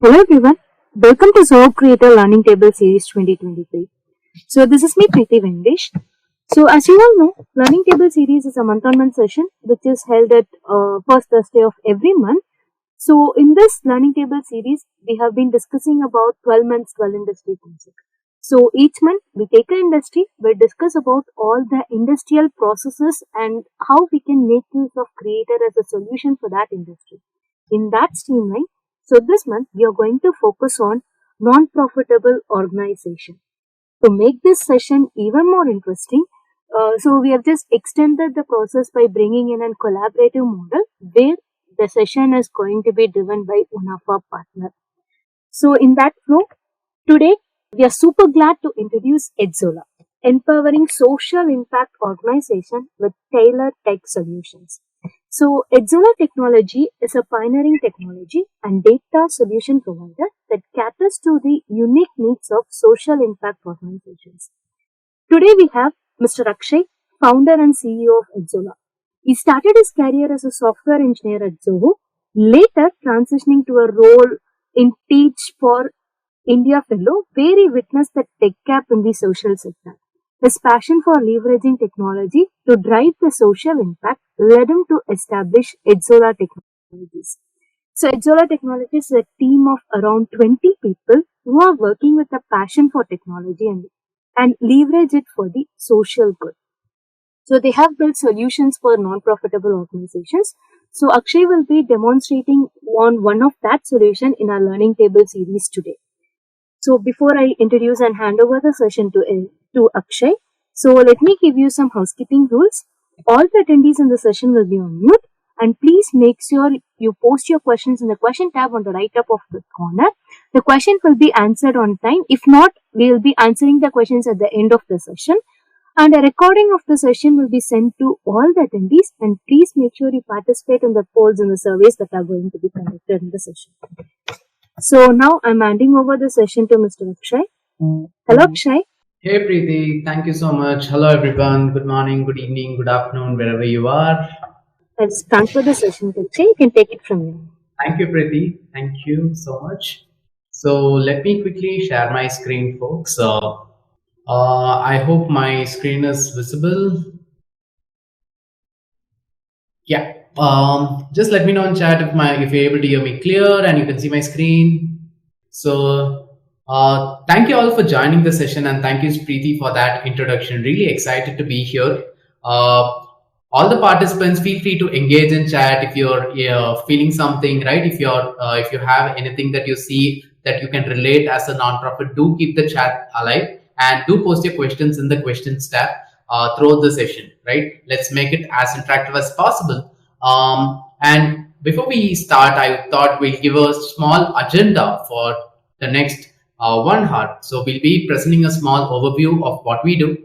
Hello everyone, welcome to Zoho Creator Learning Table Series 2023. So this is me Preeti Vendesh. So as you all know, Learning Table Series is a month-on-month session which is held at first Thursday of every month. So in this Learning Table Series, we have been discussing about 12 months 12 industry concept. So each month we take an industry, we discuss about all the industrial processes and how we can make use of Creator as a solution for that industry. In that streamline, so this month we are going to focus on non-profitable organization. To make this session even more interesting, so we have just extended the process by bringing in a collaborative model where the session is going to be driven by one of our partner. So in that flow, today we are super glad to introduce Edzola, empowering social impact organization with tailored tech solutions. So Edzola technology is a pioneering technology and data solution provider that caters to the unique needs of social impact organizations. Today we have Mr. Akshay, founder and CEO of Edzola. He started his career as a software engineer at Zoho, later transitioning to a role in Teach for India Fellow, where he witnessed the tech gap in the social sector. His passion for leveraging technology to drive the social impact led him to establish Edzola Technologies. So Edzola Technologies is a team of around 20 people who are working with a passion for technology and leverage it for the social good. So they have built solutions for non-profitable organizations. So Akshay will be demonstrating on one of that solution in our learning table series today. So before I introduce and hand over the session to Akshay, so let me give you some housekeeping rules. All the attendees in the session will be on mute, and please make sure you post your questions in the question tab on the right up of the corner. The question will be answered on time. If not, we will be answering the questions at the end of the session. And a recording of the session will be sent to all the attendees, and please make sure you participate in the polls and the surveys that are going to be conducted in the session. So now I'm handing over the session to Mr. Akshay. Hello, Akshay. Hey Preeti, thank you so much. Hello everyone. Good morning, good evening, good afternoon, wherever you are. Let's transfer the session to Akshay. You can take it from here. Thank you, Preeti. Thank you so much. So let me quickly share my screen, folks. I hope my screen is visible. Yeah. Just let me know in chat if you're able to hear me clear and you can see my screen. So thank you all for joining the session, and thank you Preeti for that introduction. Really excited to be here. All the participants, feel free to engage in chat if you're feeling something, right? If you have anything that you see that you can relate as a nonprofit, do keep the chat alive and do post your questions in the questions tab throughout the session, right? Let's make it as interactive as possible. And before we start, I thought we'll give a small agenda for the next 1 hour. So we'll be presenting a small overview of what we do,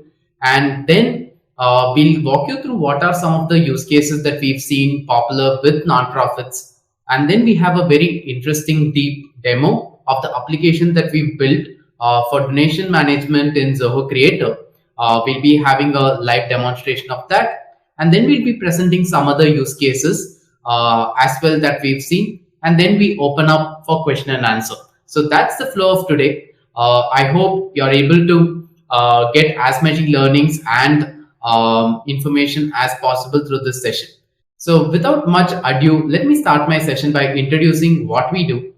and then we'll walk you through what are some of the use cases that we've seen popular with nonprofits. And then we have a very interesting deep demo of the application that we've built for donation management in Zoho Creator. We'll be having a live demonstration of that. And then we'll be presenting some other use cases as well that we've seen. And then we open up for question and answer. So that's the flow of today. I hope you're able to get as many learnings and information as possible through this session. So without much ado, let me start my session by introducing what we do.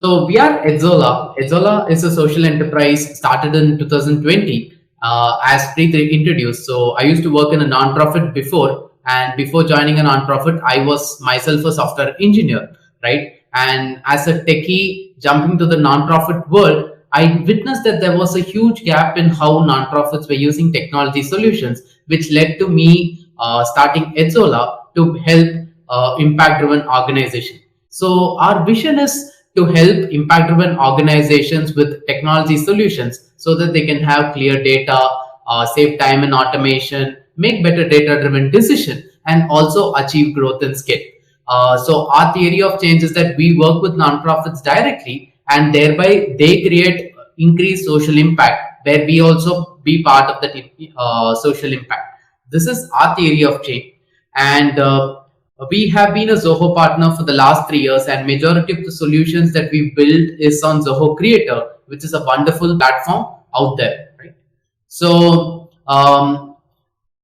So we are Edzola. Edzola is a social enterprise started in 2020 as Preeti introduced. So I used to work in a nonprofit before, and before joining a nonprofit, I was myself a software engineer, right? And as a techie jumping to the nonprofit world, I witnessed that there was a huge gap in how nonprofits were using technology solutions, which led to me starting Edzola to help impact-driven organization. So our vision is to help impact-driven organizations with technology solutions so that they can have clear data, save time and automation, make better data-driven decisions, and also achieve growth and scale. So our theory of change is that we work with nonprofits directly, and thereby they create increased social impact, where we also be part of that social impact. This is our theory of change. And We have been a Zoho partner for the last 3 years, and majority of the solutions that we build is on Zoho Creator, which is a wonderful platform out there, right? So,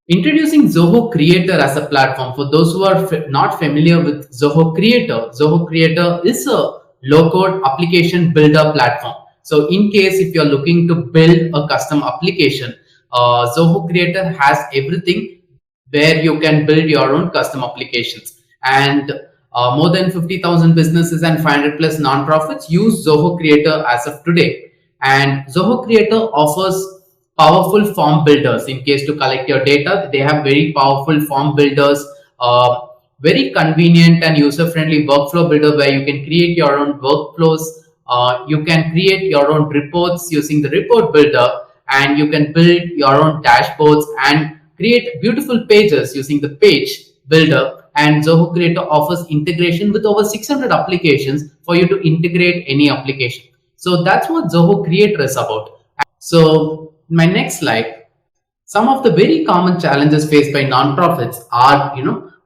introducing Zoho Creator as a platform. For those who are not familiar with Zoho Creator is a low-code application builder platform. So, in case if you're looking to build a custom application, Zoho Creator has everything where you can build your own custom applications. And more than 50,000 businesses and 500 plus nonprofits use Zoho Creator as of today. And Zoho Creator offers powerful form builders. In case to collect your data, they have very powerful form builders, very convenient and user-friendly workflow builder where you can create your own workflows. You can create your own reports using the report builder, and you can build your own dashboards and create beautiful pages using the page builder. And Zoho Creator offers integration with over 600 applications for you to integrate any application. So that's what Zoho Creator is about. So my next slide, some of the very common challenges faced by nonprofits are,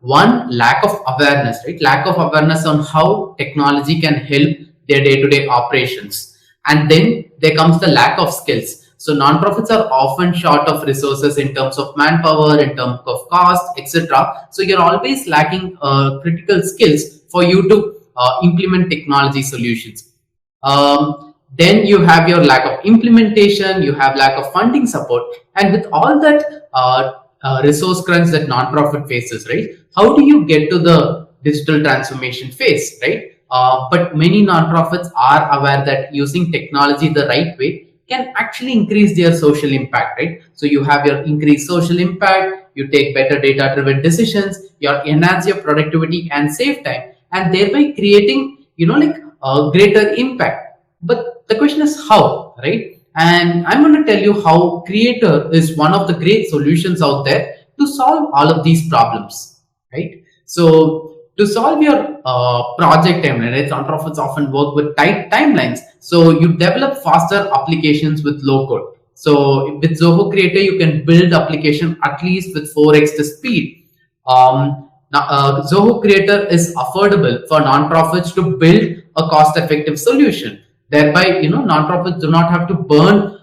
one, lack of awareness, right? Lack of awareness on how technology can help their day-to-day operations. And then there comes the lack of skills. So nonprofits are often short of resources in terms of manpower, in terms of cost, etc. So you're always lacking critical skills for you to implement technology solutions. Then you have your lack of implementation, you have lack of funding support, and with all that resource crunch that nonprofit faces, right? How do you get to the digital transformation phase, right? But many nonprofits are aware that using technology the right way can actually increase their social impact, right? So you have your increased social impact, you take better data-driven decisions, you enhance your productivity and save time, and thereby creating, greater impact. But the question is how, right? And I'm going to tell you how Creator is one of the great solutions out there to solve all of these problems, right? So to solve your project timeline, right? Nonprofits often work with tight timelines. So you develop faster applications with low code. So with Zoho Creator, you can build application at least with 4x the speed. Zoho Creator is affordable for nonprofits to build a cost-effective solution. Thereby, nonprofits do not have to burn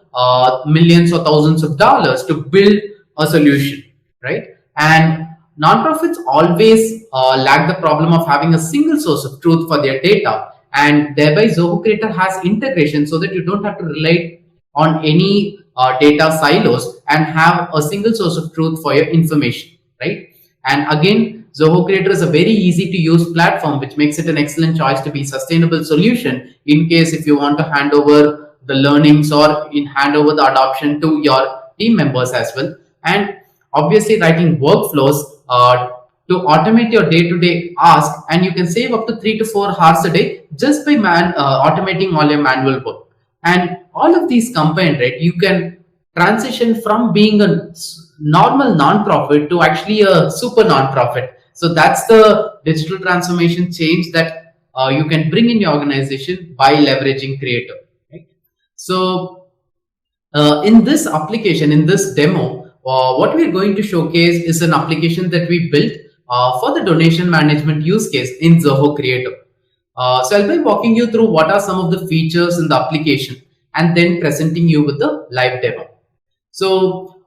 millions or thousands of dollars to build a solution, right? And nonprofits always lack the problem of having a single source of truth for their data, and thereby Zoho Creator has integration so that you don't have to rely on any data silos and have a single source of truth for your information, right? And again, Zoho Creator is a very easy to use platform, which makes it an excellent choice to be sustainable solution in case if you want to hand over the learnings or hand over the adoption to your team members as well. And obviously writing workflows to automate your day-to-day ask, and you can save up to 3 to 4 hours a day just by automating all your manual work. And all of these combined, right, you can transition from being a normal nonprofit to actually a super nonprofit. So that's the digital transformation change that you can bring in your organization by leveraging Creator. Right? So in this application, in this demo, what we're going to showcase is an application that we built for the donation management use case in Zoho Creator. So I'll be walking you through what are some of the features in the application and then presenting you with the live demo. So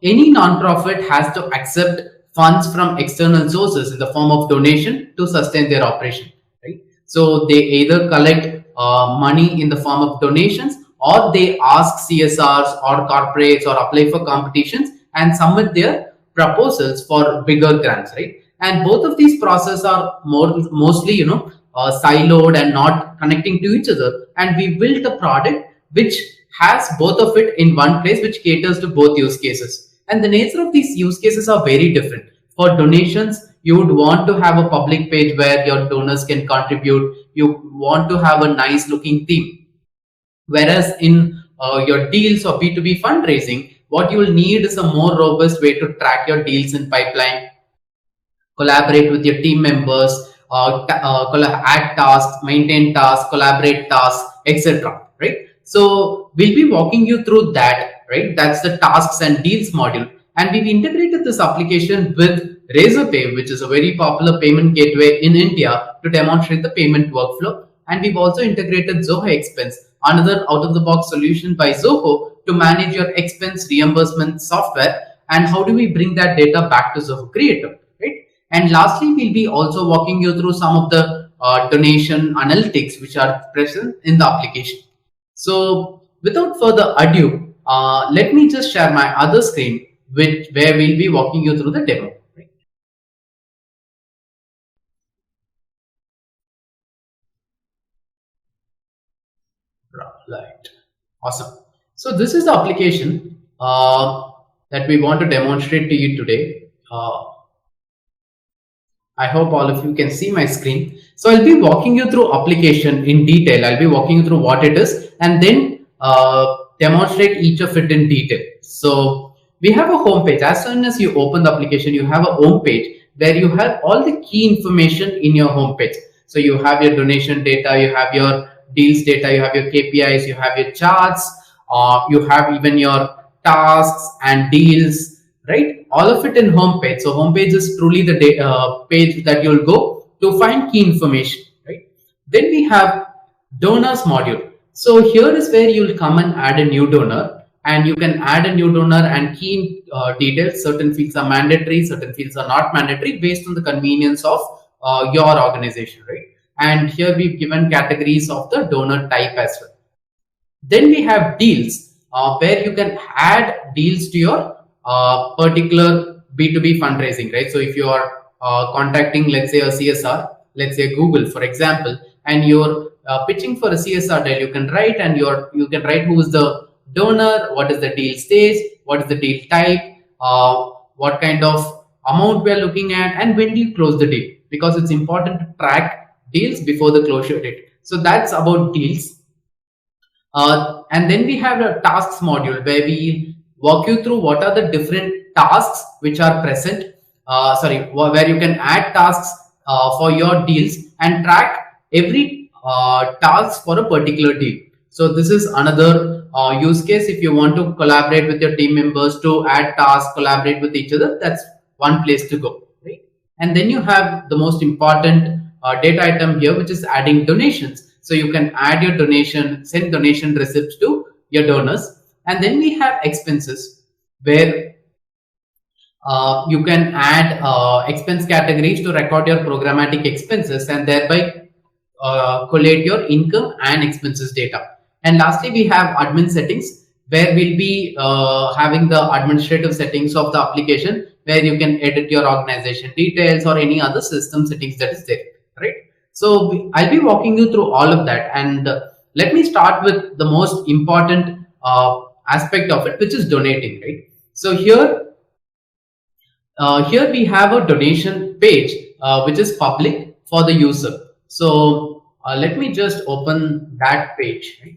any nonprofit has to accept funds from external sources in the form of donation to sustain their operation, right? So they either collect money in the form of donations, or they ask CSRs or corporates or apply for competitions and submit their proposals for bigger grants, right? And both of these processes are mostly, siloed and not connecting to each other. And we built a product which has both of it in one place, which caters to both use cases. And the nature of these use cases are very different. For donations, you would want to have a public page where your donors can contribute. You want to have a nice looking theme. Whereas in your deals or B2B fundraising, what you will need is a more robust way to track your deals in pipeline, collaborate with your team members, add tasks, maintain tasks, collaborate tasks, etc. Right? So we'll be walking you through that, right? That's the tasks and deals module. And we've integrated this application with Razorpay, which is a very popular payment gateway in India, to demonstrate the payment workflow. And we've also integrated Zoho Expense, another out-of-the-box solution by Zoho to manage your expense reimbursement software. And how do we bring that data back to Zoho Creator, right? And lastly, we'll be also walking you through some of the donation analytics which are present in the application. So without further ado, let me just share my other screen, where we'll be walking you through the demo. Right. Awesome. So this is the application that we want to demonstrate to you today. I hope all of you can see my screen. So I'll be walking you through application in detail. I'll be walking you through what it is and then demonstrate each of it in detail. So we have a home page. As soon as you open the application, you have a home page where you have all the key information in your home page. So you have your donation data, you have your deals data, you have your KPIs, you have your charts, you have even your tasks and deals, right? All of it in home page. So home page is truly the page that you'll go to find key information, right? Then we have donors module. So here is where you'll come and add a new donor, and you can add a new donor and key details. Certain fields are mandatory, certain fields are not mandatory based on the convenience of your organization, right? And here we've given categories of the donor type as well. Then we have deals, where you can add deals to your particular B2B fundraising, right? So if you are contacting, let's say, a CSR, let's say Google, for example, and you're pitching for a CSR deal, you can write, and you can write who is the donor, what is the deal stage, what is the deal type, what kind of amount we are looking at, and when do you close the deal, because it's important to track deals before the closure date. So that's about deals. And then we have a tasks module where we walk you through what are the different tasks which are present. Where you can add tasks for your deals and track every task for a particular deal. So this is another use case. If you want to collaborate with your team members to add tasks, collaborate with each other, that's one place to go, right? And then you have the most important data item here, which is adding donations. So you can add your donation, send donation receipts to your donors. And then we have expenses, where you can add expense categories to record your programmatic expenses and thereby collate your income and expenses data. And lastly, we have admin settings, where we'll be having the administrative settings of the application, where you can edit your organization details or any other system settings that is there, right? So I'll be walking you through all of that, and let me start with the most important aspect of it, which is donating, right? So here we have a donation page which is public for the user. So let me just open that page, right?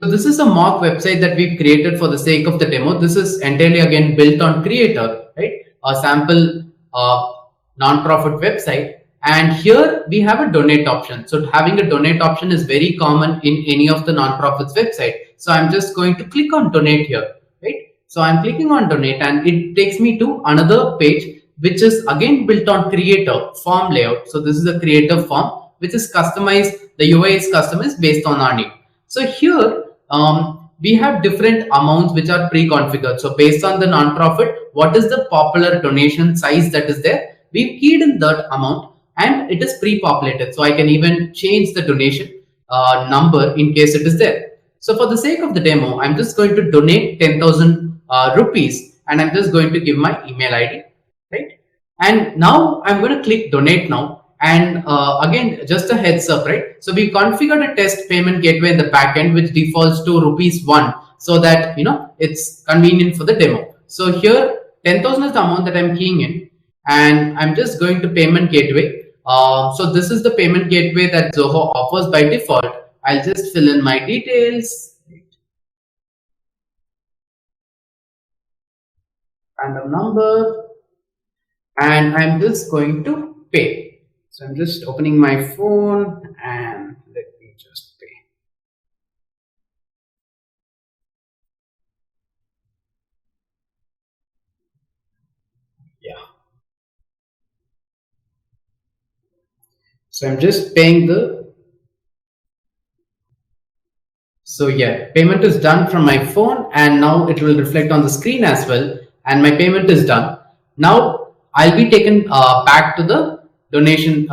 So this is a mock website that we've created for the sake of the demo. This is entirely again built on Creator, right? A sample non-profit website. And here we have a donate option. So having a donate option is very common in any of the non-profits website. So I'm just going to click on donate here, right? So I'm clicking on donate, and it takes me to another page, which is again built on Creator form layout. So this is a Creator form, which is customized. The UI is customized based on our need. So here we have different amounts which are pre-configured. So based on the non-profit, what is the popular donation size that is there? We've keyed in that amount, and it is pre-populated. So I can even change the donation number in case it is there. So for the sake of the demo, I'm just going to donate 10,000 rupees, and I'm just going to give my email ID, right? And now I'm going to click donate now. And again, just a heads up, right? So we configured a test payment gateway in the backend, which defaults to ₹1, so that it's convenient for the demo. So here 10,000 is the amount that I'm keying in, and I'm just going to payment gateway. So this is the payment gateway that Zoho offers by default. I'll just fill in my details, random number, and I'm just going to pay. So I'm just opening my phone, and let me just pay. So I'm just paying the, so yeah, payment is done from my phone, and now it will reflect on the screen as well, and my payment is done. Now I'll be taken back to the donation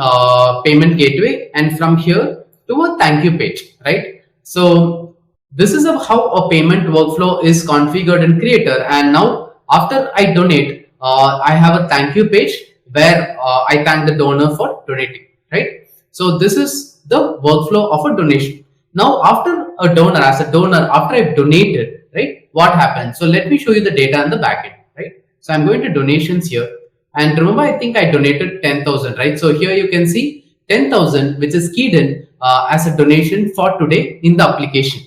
payment gateway, and from here to a thank you page, right? So this is how a payment workflow is configured in Creator. And now after I donate, I have a thank you page where I thank the donor for donating, right? So this is the workflow of a donation. Now after a donor, as a donor, after I've donated, right, what happens? So let me show you the data in the backend, right? So I'm going to donations here, and remember, I think I donated 10,000, right? So here you can see 10,000, which is keyed in as a donation for today in the application,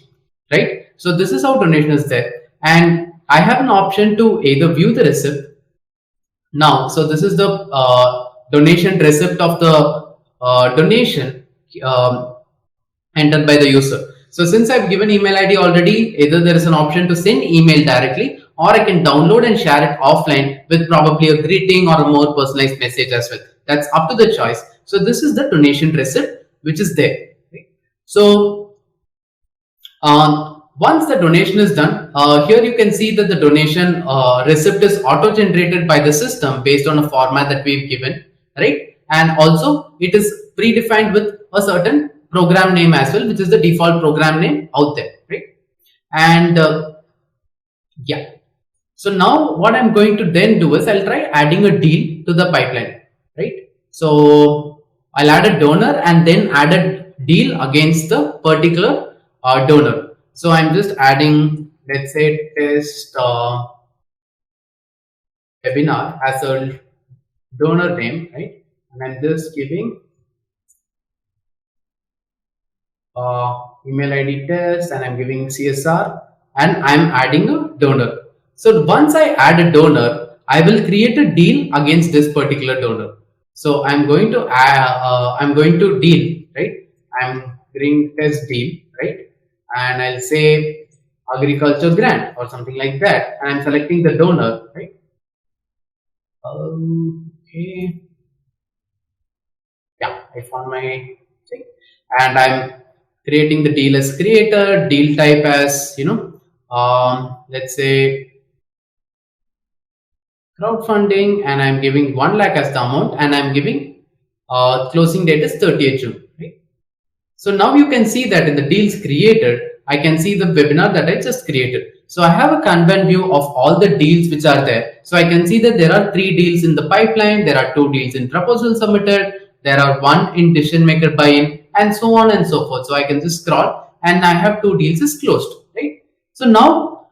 right? So this is how donation is there, and I have an option to either view the receipt now. So this is the donation receipt of the donation entered by the user. So since I've given email ID already, either there is an option to send email directly, or I can download and share it offline with probably a greeting or a more personalized message as well. That's up to the choice. So this is the donation receipt which is there. Okay. So once the donation is done, here you can see that the donation receipt is auto-generated by the system based on a format that we've given, right? And also it is predefined with a certain program name as well, which is the default program name out there, right? And yeah. So now what I'm going to then do is I'll try adding a deal to the pipeline, right? So I'll add a donor and then add a deal against the particular donor. So I'm just adding, let's say, test webinar as a donor name, right? And I'm just giving email ID test, and I'm giving CSR, and I'm adding a donor. So once I add a donor, I will create a deal against this particular donor. So I'm going to deal, right? I'm doing test deal, right? And I'll say agriculture grant or something like that. And I'm selecting the donor, right? Okay. Yeah, I found my thing, and I'm creating the deal as creator, deal type as, let's say crowdfunding, and I'm giving 1 lakh as the amount, and I'm giving closing date is 30th June. Right? So now you can see that in the deals created, I can see the webinar that I just created. So I have a Kanban view of all the deals which are there. So I can see that there are 3 deals in the pipeline, there are 2 deals in proposal submitted, there are 1 in decision maker buy-in, and so on and so forth. So I can just scroll, and I have 2 deals is closed, right? So now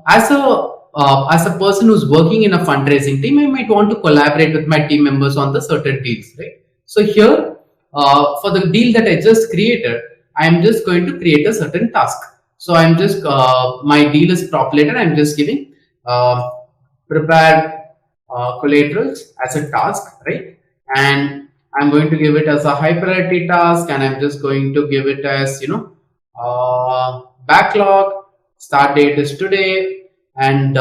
as a person who's working in a fundraising team, I might want to collaborate with my team members on the certain deals, right? So here for the deal that I just created, I'm just going to create a certain task. So I'm just my deal is populated. I'm just giving prepare collaterals as a task, right? And I'm going to give it as a high priority task, and I'm just going to give it as, backlog, start date is today, and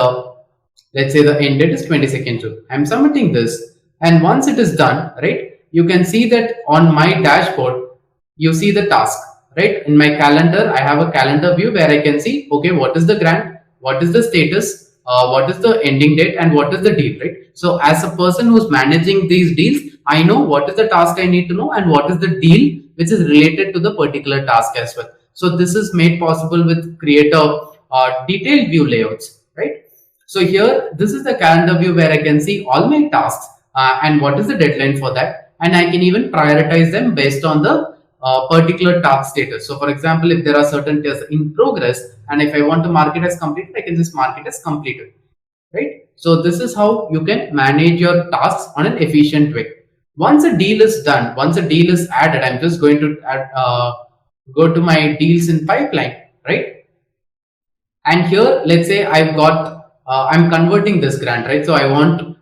let's say the end date is 22nd June. I'm submitting this, and once it is done, right, you can see that on my dashboard, you see the task, right? In my calendar, I have a calendar view where I can see, okay, what is the grant, what is the status, what is the ending date, and what is the deal, right? So as a person who's managing these deals, I know what is the task I need to know and what is the deal which is related to the particular task as well. So this is made possible with Creator detailed view layouts, right? So here, this is the calendar view where I can see all my tasks and what is the deadline for that, and I can even prioritize them based on the particular task status. So for example, if there are certain tasks in progress, and if I want to mark it as completed, I can just mark it as completed, right? So this is how you can manage your tasks on an efficient way. Once a deal is done, once a deal is added, I'm just going to add, go to my deals in pipeline, right? And here, let's say I've got, I'm converting this grant, right? So I want,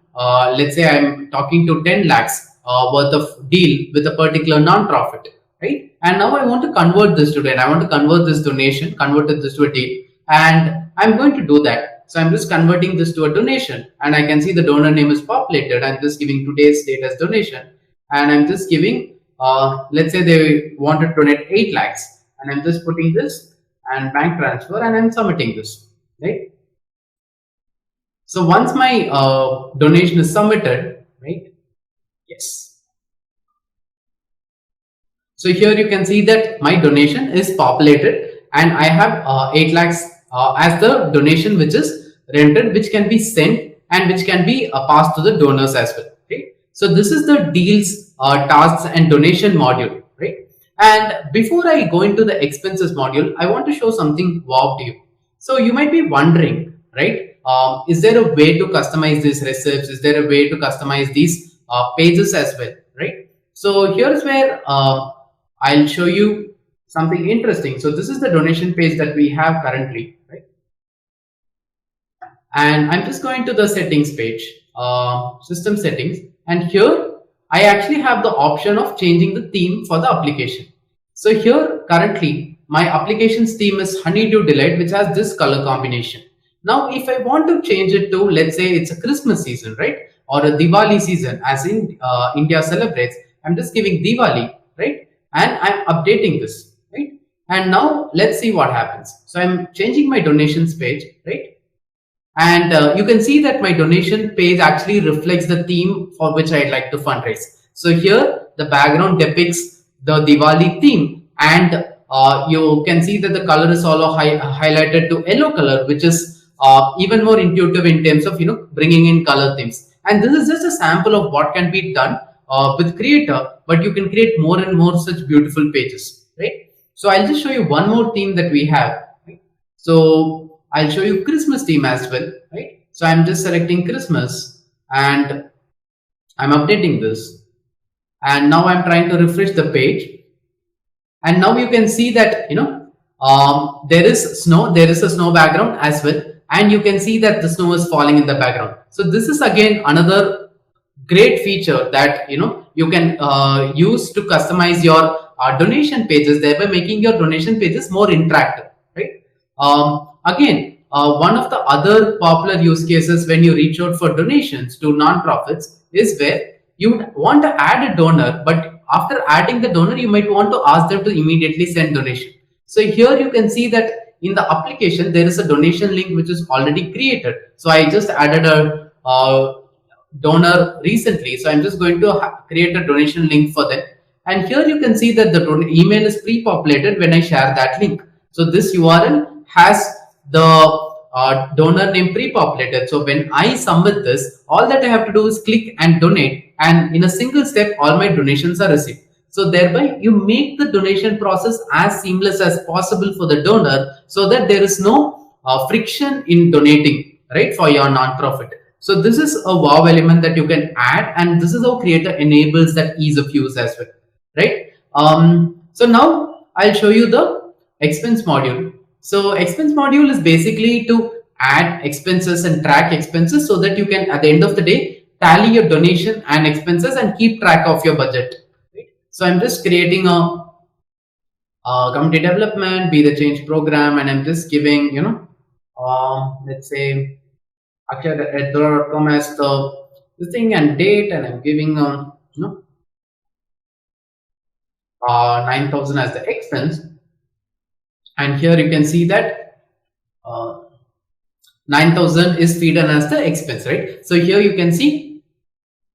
let's say I'm talking to 10 lakhs worth of deal with a particular non-profit, right? And now I want to convert this to deal. I want to convert this donation, convert this to a deal, and I'm going to do that. So I'm just converting this to a donation, and I can see the donor name is populated. I'm just giving today's date as donation, and I'm just giving let's say they want to donate 8 lakhs, and I'm just putting this and bank transfer, and I'm submitting this, right? So once my donation is submitted, right? Yes. So here you can see that my donation is populated, and I have 8 lakhs as the donation which is rented, which can be sent and which can be passed to the donors as well. Okay. So this is the deals, tasks and donation module, right? And before I go into the expenses module, I want to show something wow to you. So you might be wondering, right? Is there a way to customize these receipts? Is there a way to customize these pages as well, right? So here's where I'll show you something interesting. So this is the donation page that we have currently, right? And I'm just going to the settings page, system settings, and here I actually have the option of changing the theme for the application. So here currently my application's theme is Honeydew Delight, which has this color combination. Now if I want to change it to, let's say it's a Christmas season, right, or a Diwali season, as in India celebrates, I'm just giving Diwali, right, and I'm updating this, right? And now let's see what happens. So I'm changing my donations page, right? And you can see that my donation page actually reflects the theme for which I'd like to fundraise. So here the background depicts the Diwali theme, and you can see that the color is all highlighted to yellow color, which is even more intuitive in terms of bringing in color themes. And this is just a sample of what can be done with Creator, but you can create more and more such beautiful pages, right? So I'll just show you one more theme that we have, right? So I'll show you Christmas theme as well, right? So I'm just selecting Christmas and I'm updating this, and now I'm trying to refresh the page, and now you can see that there is snow, there is a snow background as well, and you can see that the snow is falling in the background. So this is again another great feature that you can use to customize your donation pages, thereby making your donation pages more interactive, right? Again, one of the other popular use cases when you reach out for donations to non-profits is where you want to add a donor, but after adding the donor, you might want to ask them to immediately send donation. So here you can see that in the application, there is a donation link which is already created. So I just added a donor recently. So I'm just going to create a donation link for them. And here you can see that the email is pre-populated when I share that link. So this URL has the donor name pre-populated. So when I submit this, all that I have to do is click and donate, and in a single step, all my donations are received. So thereby you make the donation process as seamless as possible for the donor, so that there is no friction in donating, right, for your non-profit. So this is a wow element that you can add, and this is how Creator enables that ease of use as well, right? So now I'll show you the expense module. So expense module is basically to add expenses and track expenses, so that you can at the end of the day tally your donation and expenses and keep track of your budget. Right? So I'm just creating a community development, be the change program, and I'm just giving let's say Edzola.com as the thing and date, and I'm giving 9,000 as the expense. And here you can see that 9,000 is feeded as the expense, right? So here you can see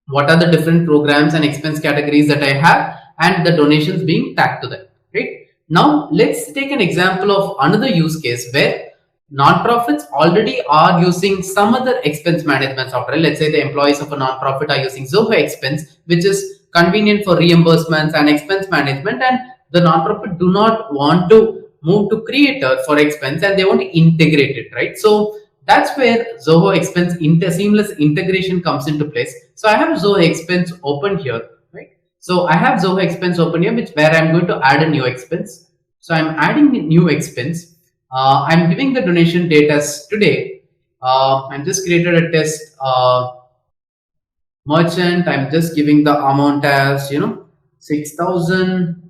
what are the different programs and expense categories that I have, and the donations being tagged to them, right? Now let's take an example of another use case where non-profits already are using some other expense management software. Let's say the employees of a non-profit are using Zoho Expense, which is convenient for reimbursements and expense management, and the non-profit do not want to move to Creator for expense, and they want to integrate it, right? So that's where Zoho Expense seamless integration comes into place. So I have Zoho Expense open here, right? So I have Zoho Expense open here, where I'm going to add a new expense. So I'm adding a new expense. I'm giving the donation date as today. I'm just created a test merchant. I'm just giving the amount as 6,000.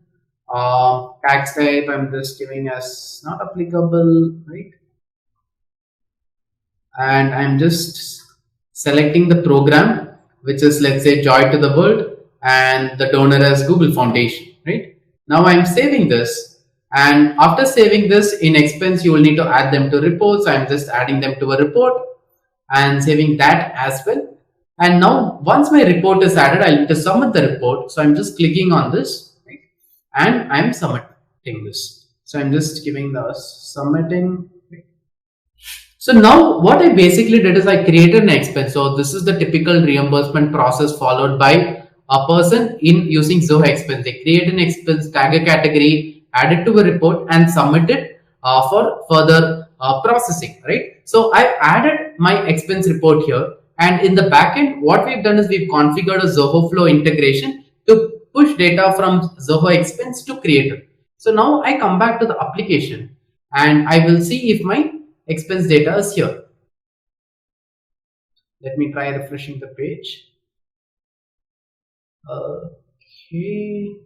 Tax type I'm just giving as not applicable, right? And I'm just selecting the program, which is, let's say, Joy to the World, and the donor as Google Foundation, right? Now I'm saving this, and after saving this in expense, you will need to add them to reports. So I'm just adding them to a report and saving that as well. And now once my report is added, I'll need to submit the report. So I'm just clicking on this, right? And I'm submitting this. So I'm just giving the submitting. So now what I basically did is I created an expense. So this is the typical reimbursement process followed by a person in using Zoho expense. They create an expense, tag a category, add it to a report and submit it for further processing, right? So I added my expense report here, and in the backend, what we've done is we've configured a Zoho Flow integration to push data from Zoho expense to Creator. So now I come back to the application and I will see if my expense data is here. Let me try refreshing the page. Okay,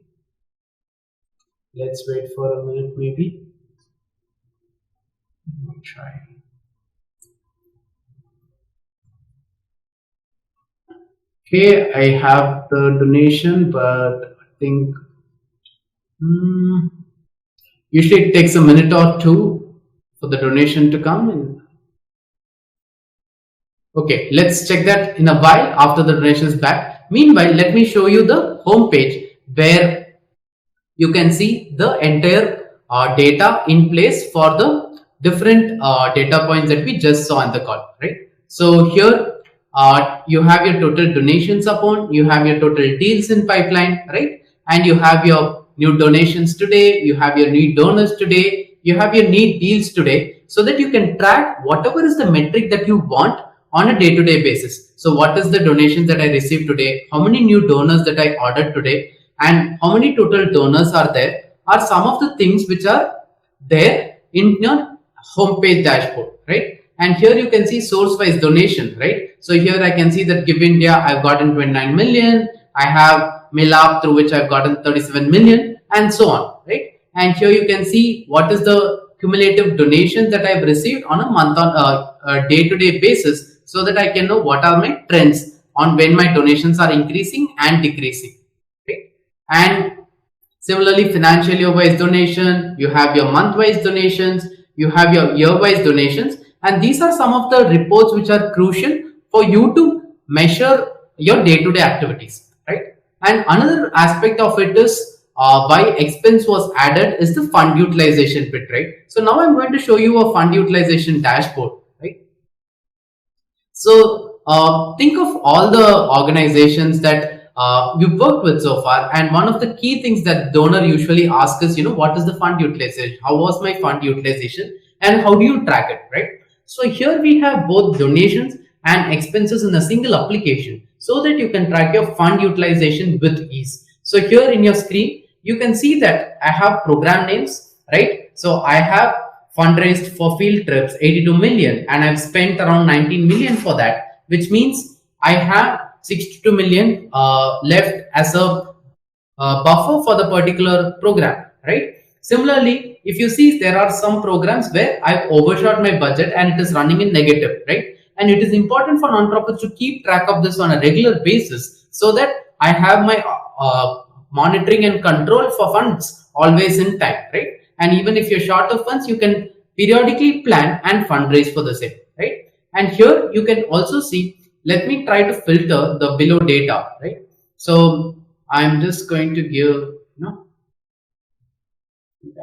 let's wait for a minute maybe. Let me try. Okay, I have the donation, but I think usually it takes a minute or two for the donation to come in. Okay, let's check that in a while after the donation is back. Meanwhile, let me show you the home page where you can see the entire data in place for the different data points that we just saw in the call, right? So here you have your total donations upon, you have your total deals in pipeline, right? And you have your new donations today, you have your new donors today, you have your new deals today, so that you can track whatever is the metric that you want on a day-to-day basis. So what is the donations that I received today, how many new donors that I ordered today, and how many total donors are there, are some of the things which are there in your homepage dashboard, right? And here you can see source wise donation, right? So here I can see that Give India I've gotten 29 million, I have Milap through which I've gotten 37 million, and so on, right? And here you can see what is the cumulative donations that I've received on a month on a day-to-day basis, so that I can know what are my trends on when my donations are increasing and decreasing. Okay? And similarly, financial year wise donation, you have your month wise donations, you have your year wise donations, and these are some of the reports which are crucial for you to measure your day-to-day activities, right? And another aspect of it is why expense was added is the fund utilization bit, right? So now I'm going to show you a fund utilization dashboard, right? So think of all the organizations that we've worked with so far, and one of the key things that donor usually asks is, what is the fund utilization? How was my fund utilization, and how do you track it, right? So here we have both donations and expenses in a single application, so that you can track your fund utilization with ease. So here in your screen, you can see that I have program names, right? So I have fundraised for field trips 82 million, and I've spent around 19 million for that, which means I have 62 million left as a buffer for the particular program, right? Similarly, if you see, there are some programs where I've overshot my budget and it is running in negative, right? And it is important for nonprofits to keep track of this on a regular basis, so that I have my monitoring and control for funds always in time, right? And even if you're short of funds, you can periodically plan and fundraise for the same, right? And here you can also see, let me try to filter the below data, right? So I'm just going to give,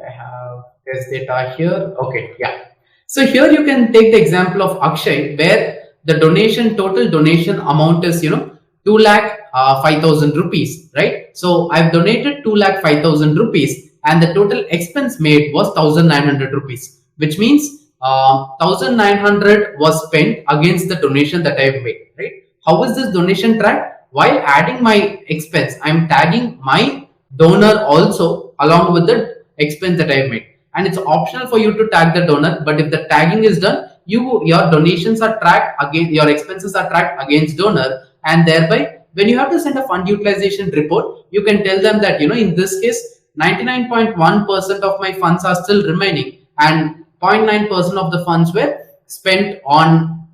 I have this data here. Okay, yeah. So here you can take the example of Akshay, where the total donation amount is 2,05,000 rupees, right? So I've donated 2,05,000 rupees, and the total expense made was 1,900 rupees, which means 1,900 was spent against the donation that I've made, right? How is this donation tracked? While adding my expense, I'm tagging my donor also along with the expense that I've made. And it's optional for you to tag the donor, but if the tagging is done, your donations are tracked against, your expenses are tracked against donor, and thereby when you have to send a fund utilization report, you can tell them that in this case 99.1% of my funds are still remaining, and 0.9% of the funds were spent on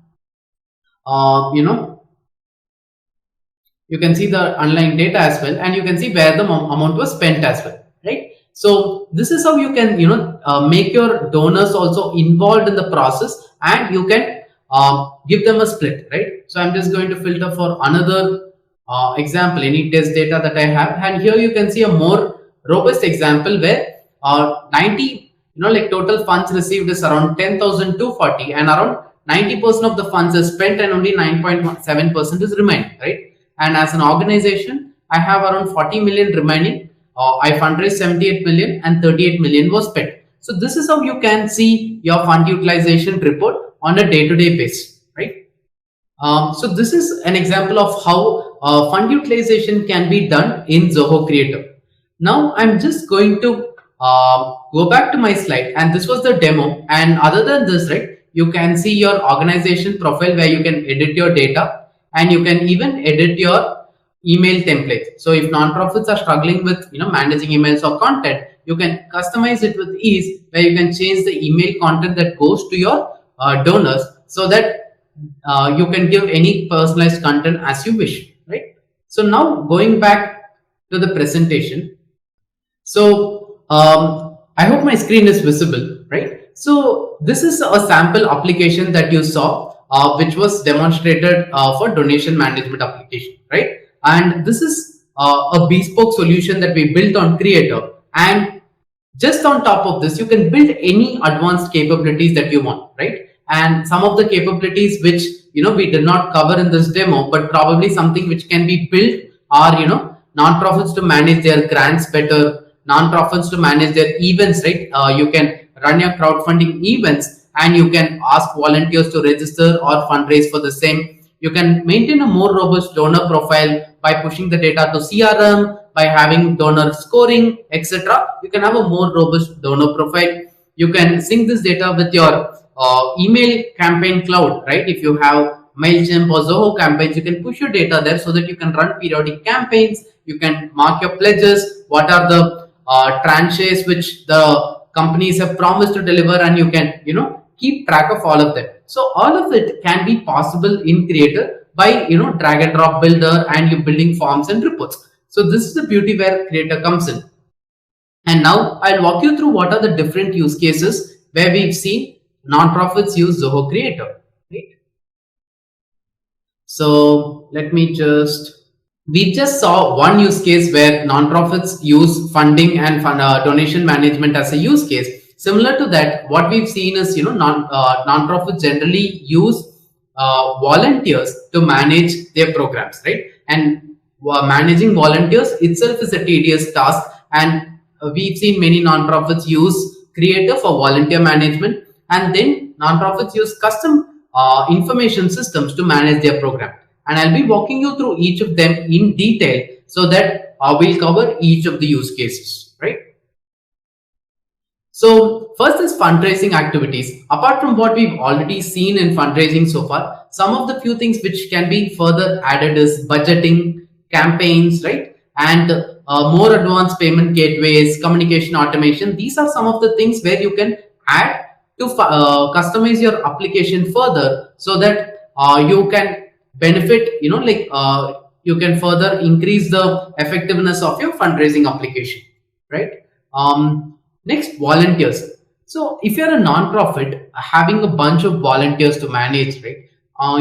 You can see the underlying data as well, and you can see where the amount was spent as well, right? So this is how you can make your donors also involved in the process, and you can give them a split, right? So I'm just going to filter for another example, any test data that I have, and here you can see a more robust example where 90 like total funds received is around 10,240, and around 90% of the funds is spent and only 9.7% is remaining, right? And as an organization, I have around 40 million remaining. I fundraised 78 million and 38 million was spent. So this is how you can see your fund utilization report on a day-to-day basis, right? So this is an example of how fund utilization can be done in Zoho Creator. Now I'm just going to go back to my slide, and this was the demo. And other than this, right, you can see your organization profile where you can edit your data, and you can even edit your email template. So if nonprofits are struggling with managing emails or content, you can customize it with ease, where you can change the email content that goes to your donors, so that you can give any personalized content as you wish, right? So now going back to the presentation. So I hope my screen is visible, right? So this is a sample application that you saw, which was demonstrated for donation management application, right? And this is a bespoke solution that we built on Creator. And just on top of this, you can build any advanced capabilities that you want, right? And some of the capabilities which we did not cover in this demo, but probably something which can be built are nonprofits to manage their grants better, nonprofits to manage their events, right? You can run your crowdfunding events, and you can ask volunteers to register or fundraise for the same. You can maintain a more robust donor profile by pushing the data to CRM, by having donor scoring, etc. You can have a more robust donor profile. You can sync this data with your email campaign cloud, right? If you have MailChimp or Zoho campaigns, you can push your data there so that you can run periodic campaigns. You can mark your pledges, what are the tranches which the companies have promised to deliver, and you can keep track of all of them. So all of it can be possible in Creator by drag and drop builder, and you building forms and reports. So this is the beauty where Creator comes in. And now I'll walk you through what are the different use cases where we've seen nonprofits use Zoho Creator, right? So we just saw one use case where nonprofits use funding and donation management as a use case. Similar to that, what we've seen is nonprofits generally use volunteers to manage their programs, right? And managing volunteers itself is a tedious task, and we've seen many nonprofits use Creator for volunteer management, and then nonprofits use custom information systems to manage their program. And I'll be walking you through each of them in detail so that we'll cover each of the use cases, right? So first is fundraising activities. Apart from what we've already seen in fundraising so far, some of the few things which can be further added is budgeting, campaigns, right? And more advanced payment gateways, communication automation. These are some of the things where you can add to customize your application further, so that you can benefit, you can further increase the effectiveness of your fundraising application, right? Next, volunteers. So if you're a nonprofit having a bunch of volunteers to manage, right?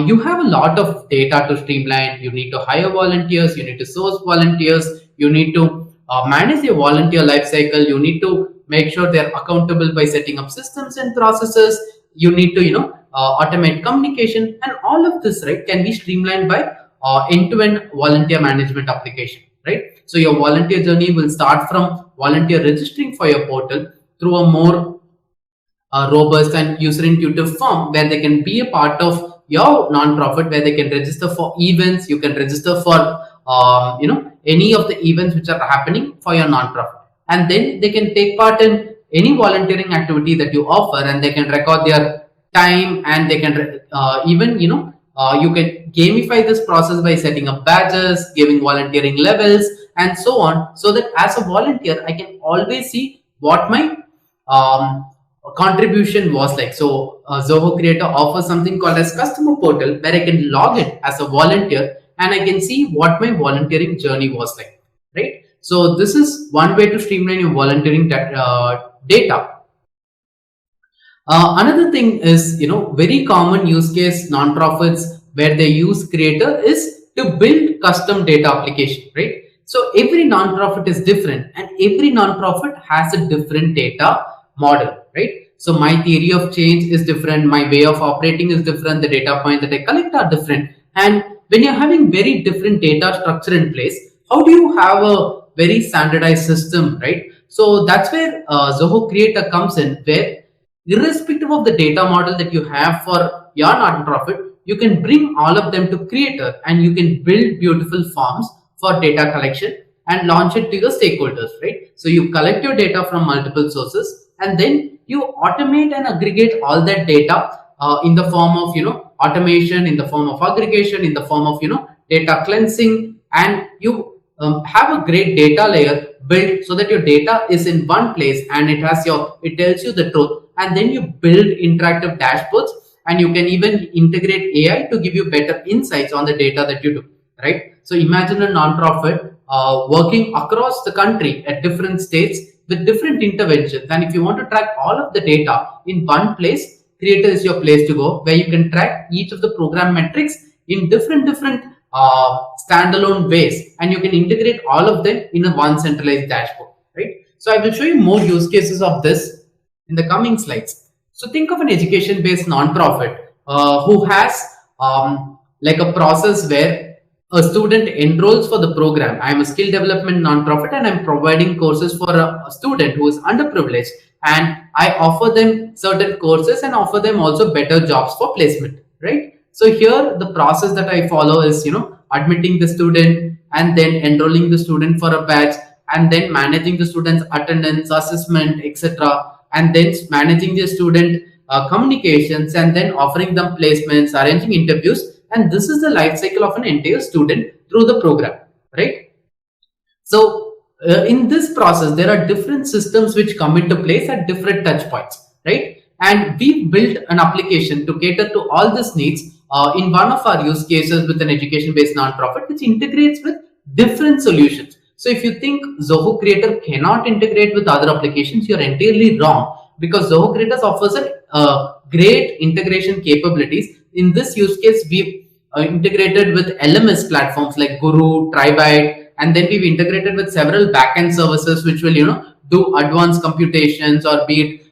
You have a lot of data to streamline. You need to hire volunteers, you need to source volunteers, you need to manage your volunteer lifecycle, you need to make sure they're accountable by setting up systems and processes, you need to automate communication, and all of this, right, can be streamlined by end-to-end volunteer management application, right? So your volunteer journey will start from volunteer registering for your portal through a more robust and user-intuitive form where they can be a part of your nonprofit, where they can register for events. You can register for any of the events which are happening for your nonprofit, and then they can take part in any volunteering activity that you offer, and they can record their time, and they can even you can gamify this process by setting up badges, giving volunteering levels, and so on, so that as a volunteer I can always see what my contribution was like. So Zoho Creator offers something called as customer portal, where I can log in as a volunteer and I can see what my volunteering journey was like, right? So this is one way to streamline your volunteering data. Another thing is, very common use case nonprofits where they use Creator is to build custom data application, right? So every nonprofit is different, and every nonprofit has a different data model, right? So my theory of change is different, my way of operating is different, the data points that I collect are different, and when you're having very different data structure in place, how do you have a very standardized system, right? So that's where Zoho Creator comes in, where irrespective of the data model that you have for your nonprofit, you can bring all of them to Creator and you can build beautiful forms for data collection and launch it to your stakeholders, right? So you collect your data from multiple sources and then you automate and aggregate all that data in the form of automation, in the form of aggregation, in the form of data cleansing, and you have a great data layer built so that your data is in one place and it tells you the truth, and then you build interactive dashboards, and you can even integrate AI to give you better insights on the data that you do, right? So imagine a nonprofit working across the country at different states with different interventions, and if you want to track all of the data in one place, Creator is your place to go, where you can track each of the program metrics in different standalone ways, and you can integrate all of them in a one centralized dashboard, right? So I will show you more use cases of this in the coming slides. So think of an education based nonprofit who has like a process where a student enrolls for the program. I'm a skill development nonprofit and I'm providing courses for a student who is underprivileged, and I offer them certain courses and offer them also better jobs for placement, right? So here the process that I follow is admitting the student and then enrolling the student for a batch and then managing the student's attendance, assessment, etc., and then managing the student communications, and then offering them placements, arranging interviews, and this is the life cycle of an entire student through the program, right? So in this process there are different systems which come into place at different touch points, right? And we built an application to cater to all these needs in one of our use cases with an education based nonprofit which integrates with different solutions. So if you think Zoho Creator cannot integrate with other applications, you're entirely wrong, because Zoho Creator offers a great integration capabilities. In this use case, we've integrated with LMS platforms like Guru, Tribite, and then we've integrated with several backend services which will do advanced computations, or be it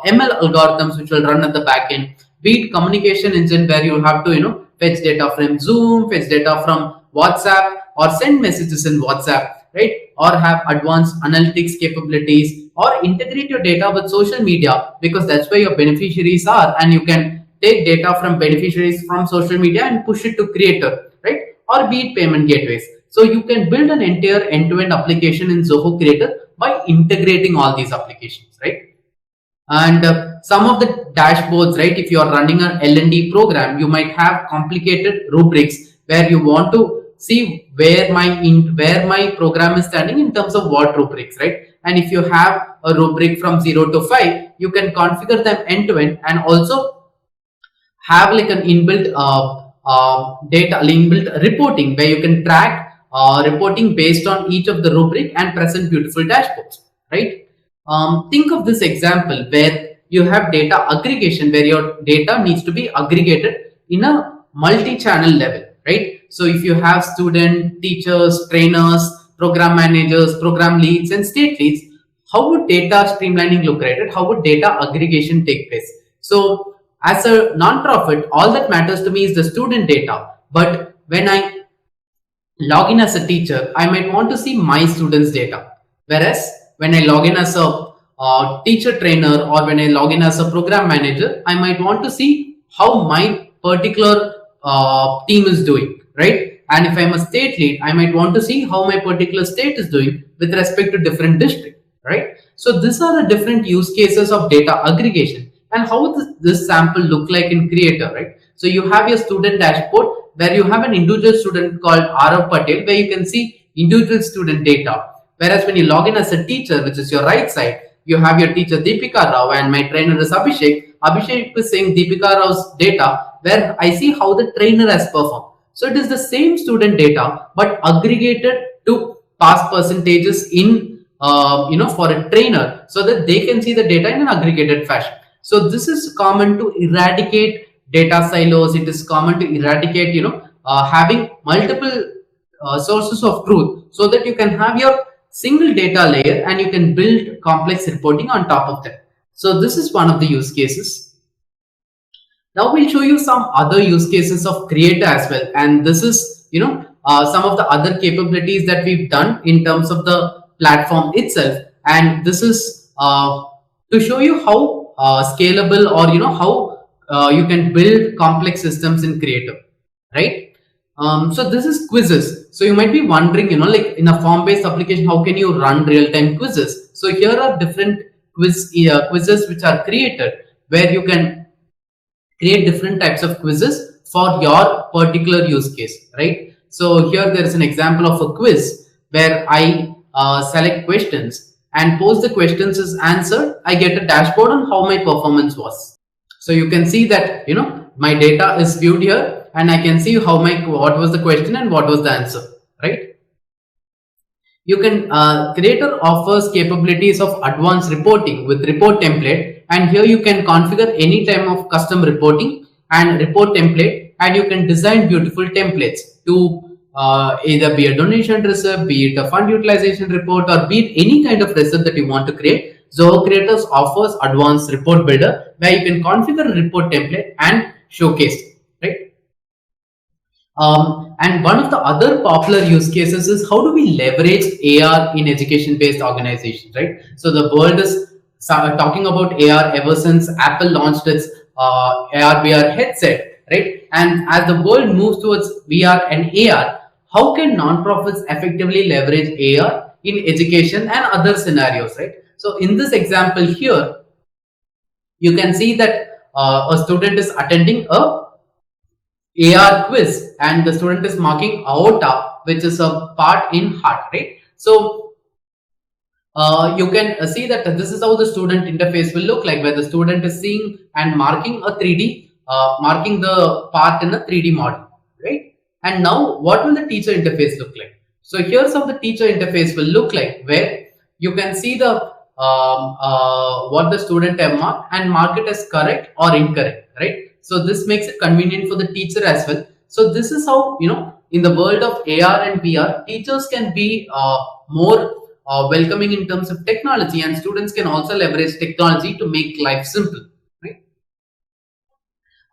ML algorithms which will run at the backend, be it communication engine where you have to fetch data from Zoom, fetch data from WhatsApp, or send messages in WhatsApp, right? Or have advanced analytics capabilities, or integrate your data with social media, because that's where your beneficiaries are, and you can take data from beneficiaries from social media and push it to Creator, right? Or be it payment gateways. So you can build an entire end-to-end application in Zoho Creator by integrating all these applications, right? And some of the dashboards, right? If you are running an L&D program, you might have complicated rubrics where you want to see where my program is standing in terms of what rubrics, right? And if you have a rubric from 0 to 5, you can configure them end to end, and also have like an inbuilt inbuilt reporting where you can track reporting based on each of the rubric and present beautiful dashboards, right? Think of this example where you have data aggregation, where your data needs to be aggregated in a multi-channel level, right? So if you have student, teachers, trainers, program managers, program leads, and state leads, how would data streamlining look, right? How would data aggregation take place? So as a nonprofit, all that matters to me is the student data. But when I log in as a teacher, I might want to see my students' data. Whereas when I log in as a teacher trainer, or when I log in as a program manager, I might want to see how my particular team is doing, right? And if I'm a state lead, I might want to see how my particular state is doing with respect to different district, right? So these are the different use cases of data aggregation, and how does this sample look like in Creator, right? So you have your student dashboard where you have an individual student called Arav Patel, where you can see individual student data. Whereas when you log in as a teacher, which is your right side, you have your teacher Deepika Rao and my trainer is Abhishek. Abhishek is saying Deepika Rao's data, where I see how the trainer has performed. So it is the same student data, but aggregated to pass percentages in, for a trainer, so that they can see the data in an aggregated fashion. So this is common to eradicate data silos. It is common to eradicate, having multiple sources of truth, so that you can have your single data layer and you can build complex reporting on top of that. So this is one of the use cases. Now we'll show you some other use cases of Creator as well, and this is some of the other capabilities that we've done in terms of the platform itself, and this is to show you how scalable, or how you can build complex systems in Creator, right? So this is quizzes. So you might be wondering, like in a form-based application, how can you run real-time quizzes? So here are different quizzes which are created, where you can create different types of quizzes for your particular use case, right? So here there is an example of a quiz where I select questions and post the questions as answered. I get a dashboard on how my performance was. So you can see that my data is viewed here, and I can see what was the question and what was the answer, right? You can Creator offers capabilities of advanced reporting with report template, and here you can configure any type of custom reporting and report template, and you can design beautiful templates to either be a donation receipt, be it a fund utilization report, or be it any kind of receipt that you want to create. Zoho Creators offers advanced report builder, where you can configure a report template and showcase it, right? And one of the other popular use cases is how do we leverage AR in education-based organizations, right? So the world is talking about AR ever since Apple launched its AR/VR headset, right? And as the world moves towards VR and AR, how can nonprofits effectively leverage AR in education and other scenarios, right? So in this example here, you can see that a student is attending a AR quiz, and the student is marking aorta, which is a part in heart, right? So you can see that this is how the student interface will look like, where the student is seeing and marking a 3D, marking the part in a 3D model, right? And now what will the teacher interface look like? So here's how the teacher interface will look like, where you can see the what the student have marked and mark it as correct or incorrect, right? So this makes it convenient for the teacher as well. So this is how, in the world of AR and VR, teachers can be more welcoming in terms of technology, and students can also leverage technology to make life simple, right?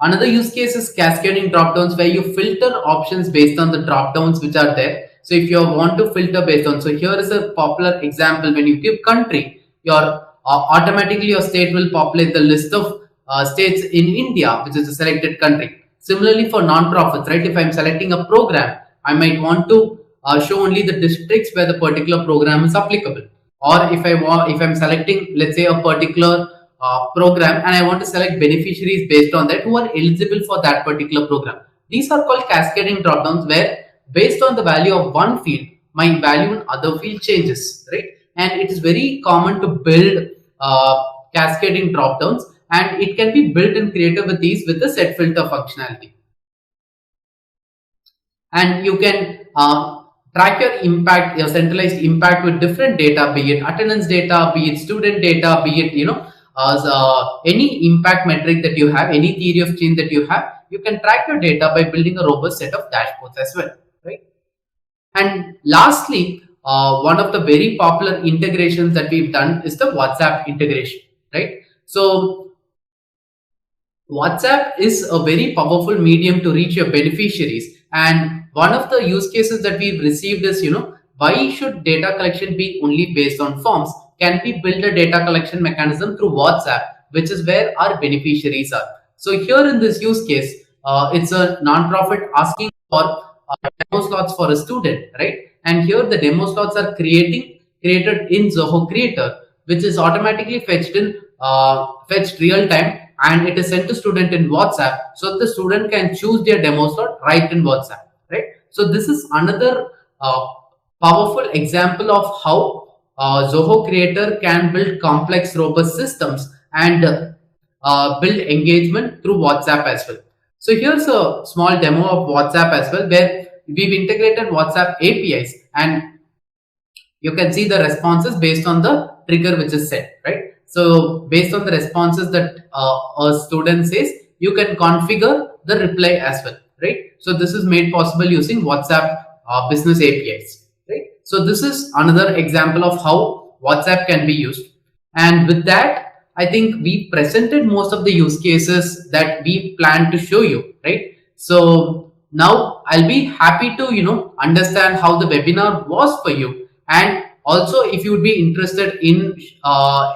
Another use case is cascading drop-downs, where you filter options based on the drop-downs which are there. So if you want to filter based on, so here is a popular example: when you give country, automatically your state will populate the list of states in India, which is a selected country. Similarly for non-profits, right? If I'm selecting a program, I might want to show only the districts where the particular program is applicable. Or if I'm selecting, let's say, a particular program, and I want to select beneficiaries based on that who are eligible for that particular program. These are called cascading dropdowns, where based on the value of one field, my value in other field changes, right? And it is very common to build cascading dropdowns, and it can be built in Creator with these with the set filter functionality. And you can track your impact, your centralized impact, with different data, be it attendance data, be it student data, be it any impact metric that you have, any theory of change that you have. You can track your data by building a robust set of dashboards as well, right? And lastly, one of the very popular integrations that we've done is the WhatsApp integration, right? So WhatsApp is a very powerful medium to reach your beneficiaries, and one of the use cases that we've received is, why should data collection be only based on forms? Can we build a data collection mechanism through WhatsApp, which is where our beneficiaries are? So here in this use case, it's a nonprofit asking for demo slots for a student, right? And here the demo slots are created in Zoho Creator, which is automatically fetched real time, and it is sent to student in WhatsApp, so the student can choose their demo slot right in WhatsApp, right? So this is another powerful example of how Zoho Creator can build complex, robust systems and build engagement through WhatsApp as well. So here's a small demo of WhatsApp as well, where we've integrated WhatsApp APIs, and you can see the responses based on the trigger which is set, right? So based on the responses that a student says, you can configure the reply as well, right? So this is made possible using WhatsApp business APIs, right? So this is another example of how WhatsApp can be used. And with that, I think we presented most of the use cases that we plan to show you, right? So now I'll be happy to understand how the webinar was for you, and also if you would be interested in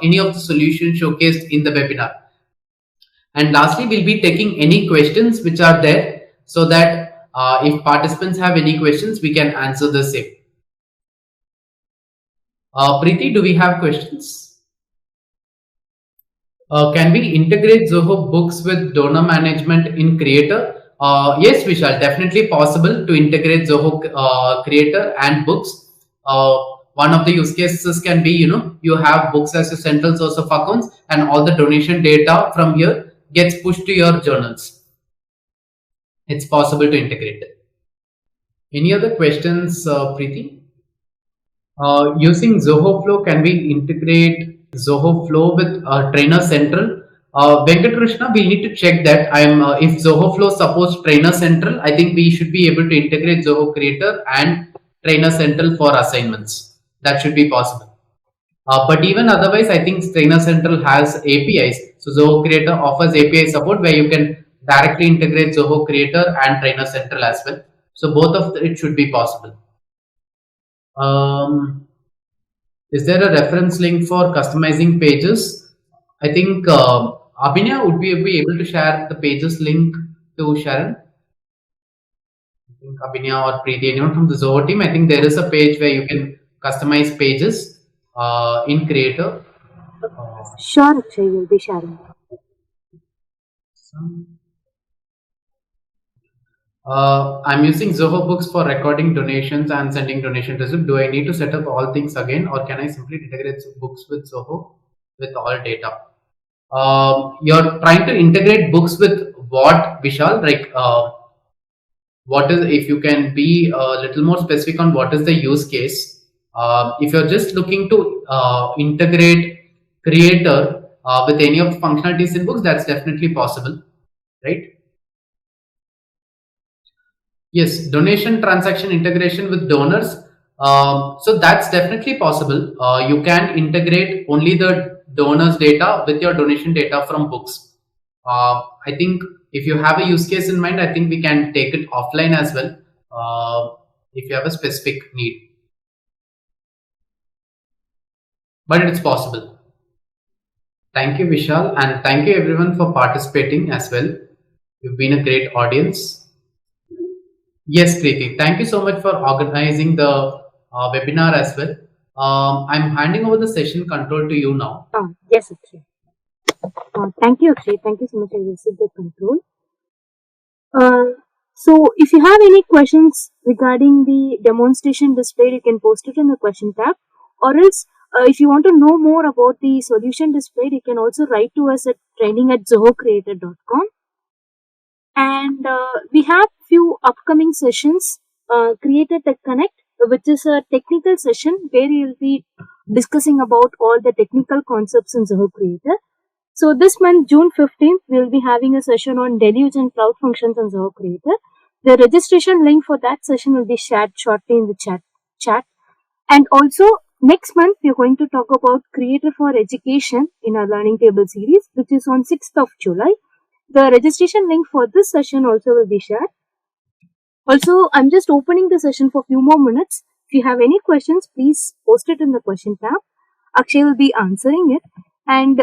any of the solutions showcased in the webinar. And lastly, we'll be taking any questions which are there, so that if participants have any questions, we can answer the same. Preeti, do we have questions? Can we integrate Zoho Books with donor management in Creator? Yes, Vishal, definitely possible to integrate Zoho Creator and Books. One of the use cases can be, you have Books as your central source of accounts, and all the donation data from here gets pushed to your journals. It's possible to integrate it. Any other questions, Preeti? Using Zoho Flow, can we integrate Zoho Flow with Trainer Central? Venkatrishna, we need to check that. If Zoho Flow supports Trainer Central, I think we should be able to integrate Zoho Creator and Trainer Central for assignments. That should be possible. But even otherwise, I think Trainer Central has APIs. So Zoho Creator offers API support where you can directly integrate Zoho Creator and Trainer Central as well. So both of it should be possible. Is there a reference link for customizing pages? I think Abhinya would be able to share the pages link to Sharon. I think Abhinya or Preeti, anyone from the Zoho team. I think there is a page where you can customize pages in Creator. Sure, Akshay, will be sharing. I'm using Zoho Books for recording donations and sending donation receipt. Do I need to set up all things again, or can I simply integrate Books with Zoho with all data? You're trying to integrate Books with what, Vishal? Like, what is, if you can be a little more specific on what is the use case? If you're just looking to integrate Creator with any of the functionalities in Books, that's definitely possible, right? Yes, donation transaction integration with donors. So that's definitely possible. You can integrate only the donors data with your donation data from Books. I think if you have a use case in mind, I think we can take it offline as well if you have a specific need. But it's possible. Thank you, Vishal, and thank you everyone for participating as well. You've been a great audience. Yes, Preeti, thank you so much for organizing the webinar as well. I'm handing over the session control to you now. Yes, Akshay. Thank you, Akshay. Thank you so much. I received the control. So, if you have any questions regarding the demonstration displayed, you can post it in the question tab. Or else, if you want to know more about the solution displayed, you can also write to us at training@zohocreator.com. And we have few upcoming sessions, Creator Tech Connect, which is a technical session where you'll be discussing about all the technical concepts in Zoho Creator. So this month, June 15th, we'll be having a session on deluge and cloud functions in Zoho Creator. The registration link for that session will be shared shortly in the chat. And also, next month, we're going to talk about Creator for Education in our Learning Table series, which is on 6th of July. The registration link for this session also will be shared. Also, I'm just opening the session for a few more minutes. If you have any questions, please post it in the question tab. Akshay will be answering it. And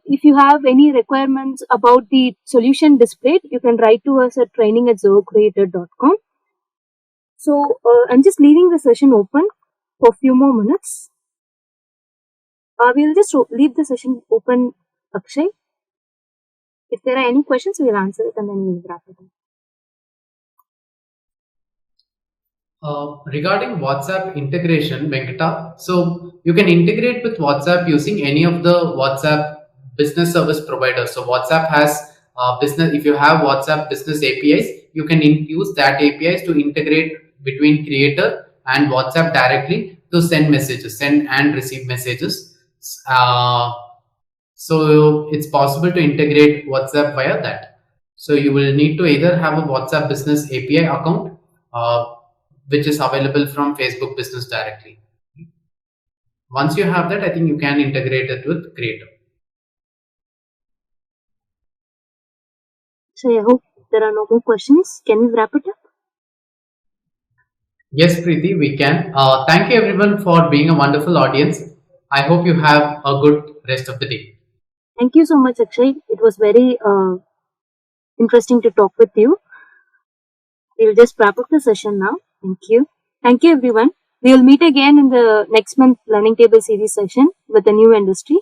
if you have any requirements about the solution displayed, you can write to us at training@zohocreator.com. So, I'm just leaving the session open for a few more minutes. We'll just leave the session open, Akshay. If there are any questions, we'll answer it and then we'll wrap it up. Regarding WhatsApp integration, Venkata, so you can integrate with WhatsApp using any of the WhatsApp business service providers. So WhatsApp has business. If you have WhatsApp business APIs, you can use that APIs to integrate between Creator and WhatsApp directly to send messages, send and receive messages. Uh, so it's possible to integrate WhatsApp via that. So you will need to either have a WhatsApp business API account, which is available from Facebook business directly. Once you have that, I think you can integrate it with Creator. So I hope there are no more questions. Can we wrap it up? Yes, Preeti, we can. Thank you everyone for being a wonderful audience. I hope you have a good rest of the day. Thank you so much, Akshay. It was very interesting to talk with you. We'll just wrap up the session now. Thank you. Thank you, everyone. We will meet again in the next month Learning Table series session with a new industry.